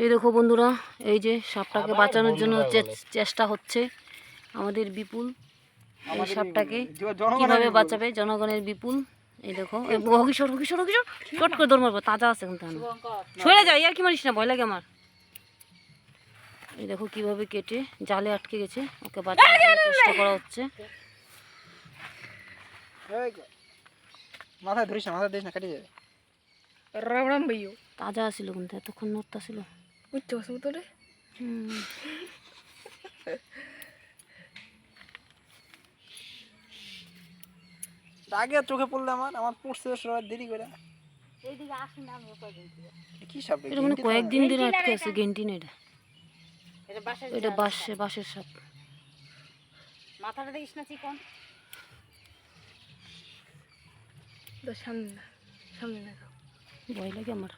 এই দেখো বন্ধুরা, এই যে সাপটাকে বাঁচানোর জন্য চেষ্টা হচ্ছে আমাদের বিপুল। এই সাপটাকে কিভাবে বাঁচাবে জনগণের বিপুল। এই দেখো কিশোর কিশোর কিশোর চট করে দৌড় মারবো, তাজা আছে কিন্তু সরে যাই আর কি মারিস না, ভয় লাগে আমার। এই দেখো কিভাবে কেটে জালে আটকে গেছে, ওকে বাঁচানোর চেষ্টা করা হচ্ছে। মাথা ধরিস না, মাথা দিস না, কেটে যাবে। তাজা আছিল কিন্তু এতক্ষণ নড়তা ছিল। আগে চোখে পড়লে আমার পড়ছে সবাই দেরি করে। কি সাপ এটা মানে কয়েকদিন ধরে আটকে আছে, গেন্টি না এটা বাঁশের সাপ। মাথাটা দেখিস না চিকন, সামনে না, ভয় লাগে আমার।